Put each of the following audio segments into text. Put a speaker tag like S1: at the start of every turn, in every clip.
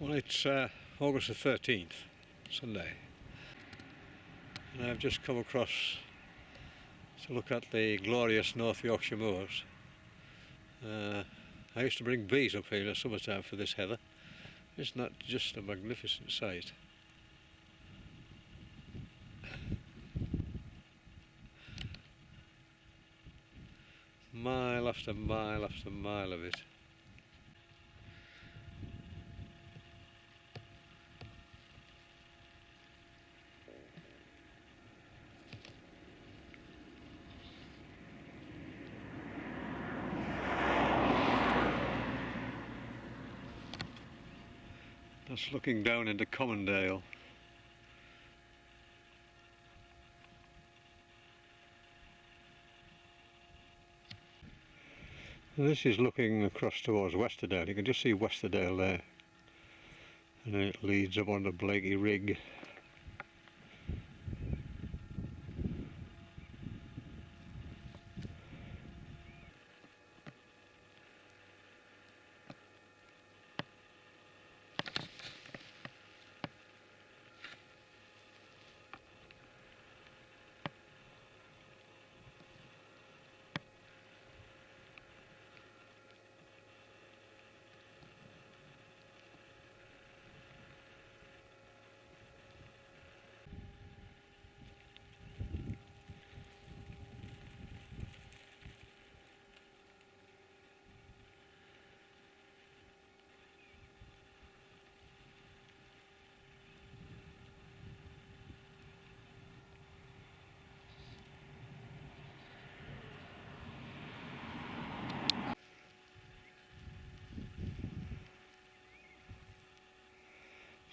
S1: Well, it's August the 13th, Sunday, and I've just come across to look at the glorious North Yorkshire moors. I used to bring bees up here in the summertime for this heather. Isn't that just a magnificent sight? Mile after mile after mile of it. That's looking down into Commondale. And this is looking across towards Westerdale. You can just see Westerdale there, and then it leads up onto Blakey Rig.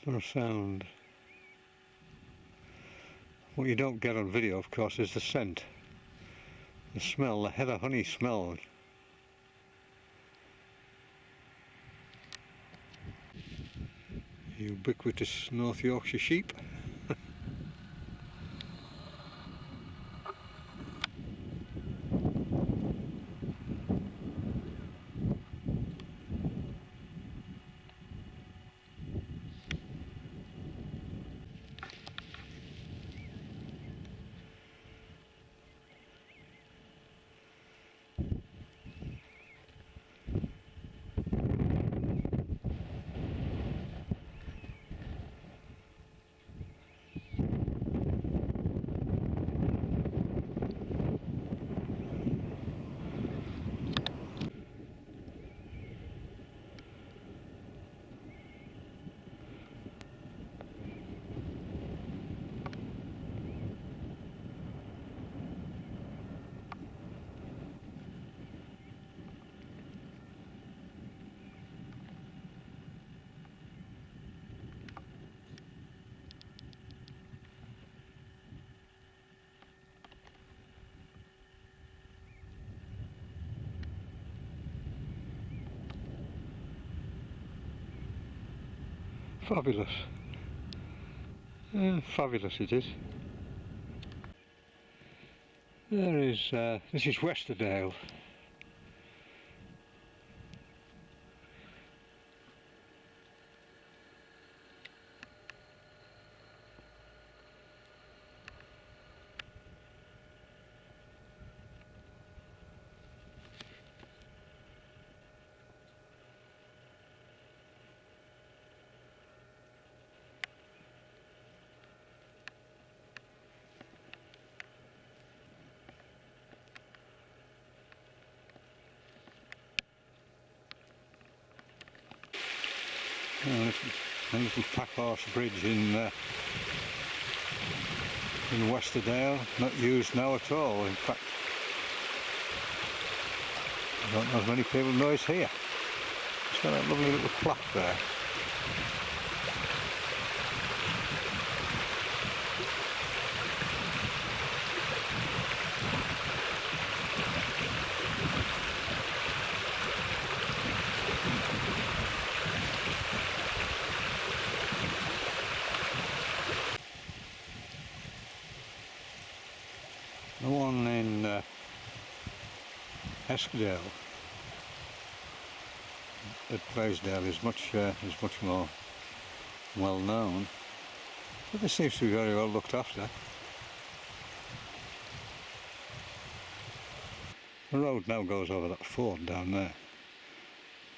S1: No sound. What you don't get on video, of course, is the scent. The smell, the heather honey smell. Ubiquitous North Yorkshire sheep. Fabulous. Fabulous it is. There is, this is Westerdale. A little pack horse bridge in Westerdale, not used now at all. In fact, I don't know as many people know it's here. It's got that lovely little plaque there. The one in Eskdale at Plaisdale is much more well known, but this seems to be very well looked after. The road now goes over that ford down there.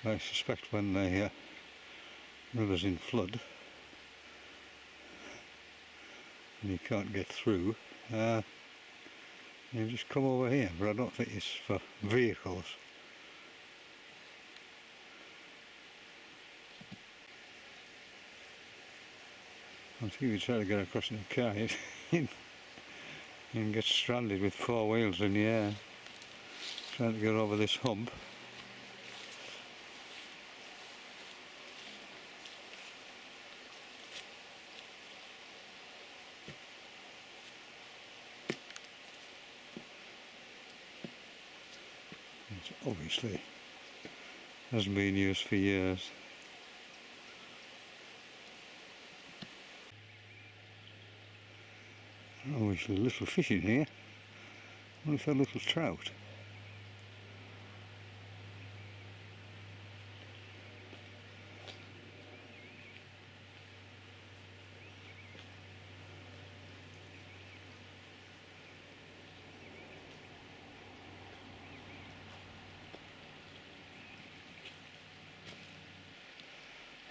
S1: I suspect when the river's in flood and you can't get through, you just come over here, but I don't think it's for vehicles. I think if you try to get across in a car, you can get stranded with 4 wheels in the air trying to get over this hump. It obviously hasn't been used for years. Obviously a little fish in here. What if they're little trout?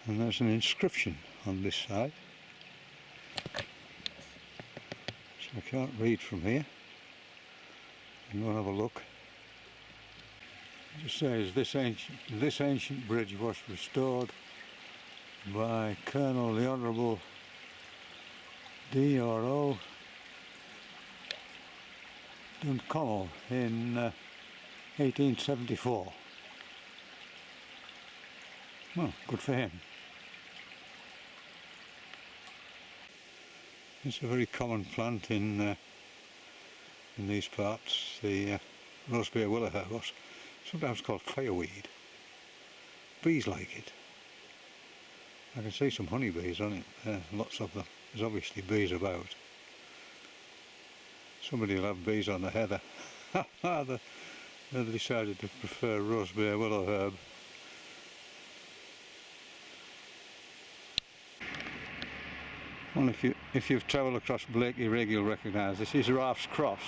S1: And there's an inscription on this side, so I can't read from here. I'm going to have a look. It just says this ancient bridge was restored by Colonel the Honourable D.R.O. Dunconnell in 1874. Well, good for him. It's a very common plant in these parts, the rosebeer willow-herb, sometimes called fireweed. Bees like it. I can see some honeybees on it, lots of them. There's obviously bees about. Somebody will have bees on the heather. They've decided to prefer rosebeer willow-herb. Well, if you've travelled across Blakey Rig, you'll recognise this is Ralph's Cross.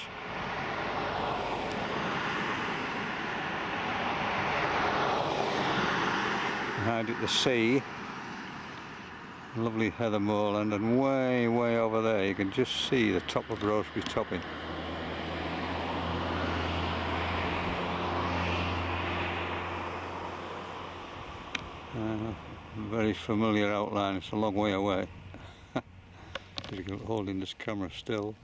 S1: Behind it the sea, lovely heather moorland, and way over there you can just see the top of Roseby Topping. Very familiar outline, it's a long way away. Difficult holding this camera still.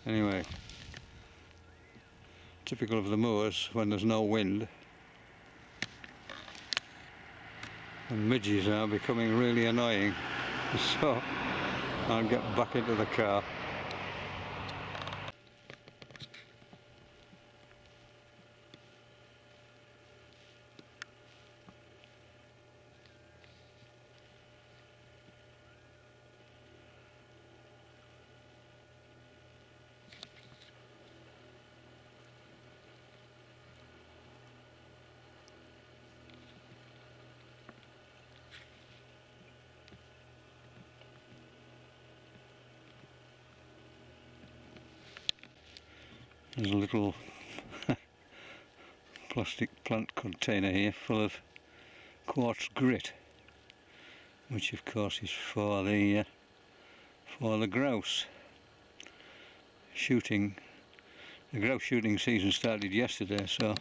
S1: Anyway, typical of the moors when there's no wind. And midges are becoming really annoying, so I'll get back into the car. There's a little plastic plant container here full of quartz grit, which of course is for the grouse shooting. The grouse shooting season started yesterday, so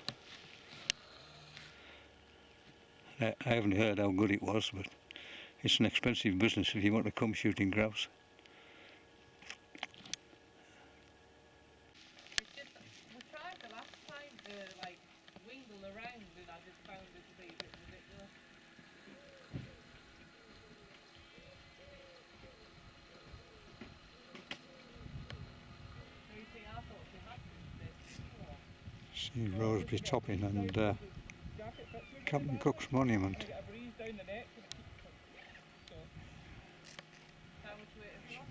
S1: I haven't heard how good it was, but it's an expensive business if you want to come shooting grouse. See Roseby Topping and Captain Cook's monument.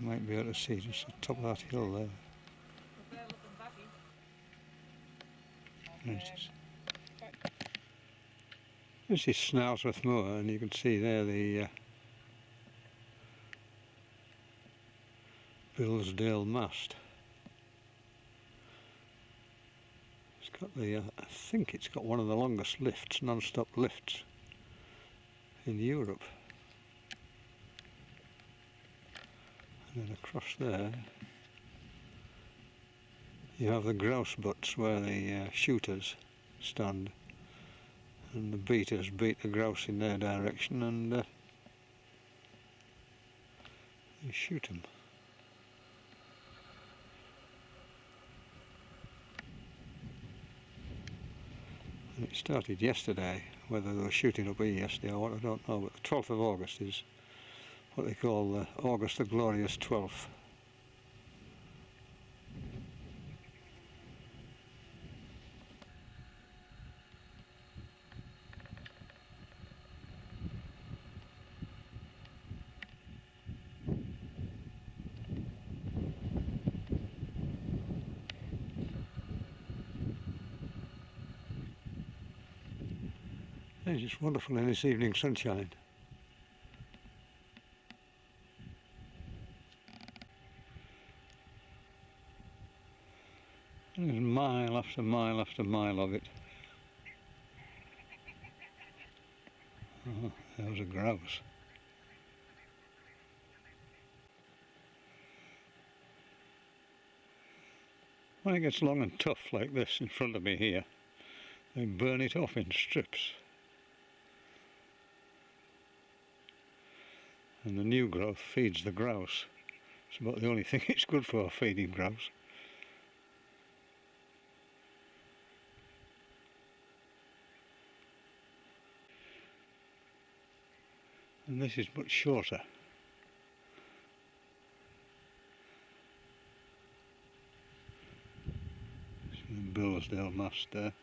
S1: You might be able to see just the top of that hill there. There it is. This is Snowsworth Moor, and you can see there the Billsdale mast. It's got the, I think it's got one of the longest lifts, non-stop lifts in Europe. And then across there you have the grouse butts where the shooters stand, and the beaters beat the grouse in their direction and they shoot them. And it started yesterday. Whether they were shooting up here yesterday or what, I don't know, but the 12th of August is what they call August the Glorious 12th. It's just wonderful in this evening sunshine. There's mile after mile after mile of it. Oh, there was a grouse. When it gets long and tough like this in front of me here, they burn it off in strips. And the new growth feeds the grouse. It's about the only thing it's good for, feeding grouse. And this is much shorter. See the Billsdale mast there.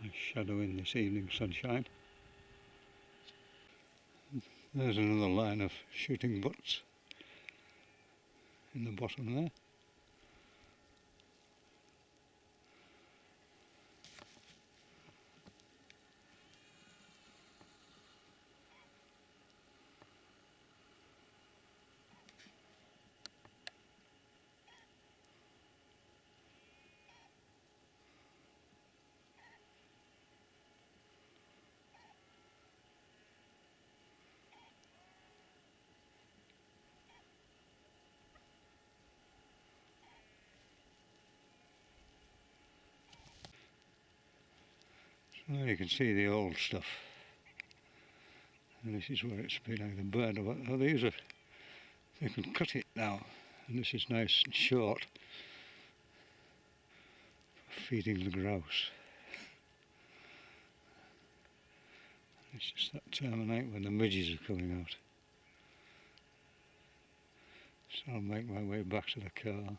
S1: Nice shadow in this evening sunshine. There's another line of shooting butts in the bottom there. There you can see the old stuff. And this is where it's been either burned or oh, they can cut it now. And this is nice and short for feeding the grouse. It's just that time of night when the midges are coming out. So I'll make my way back to the car.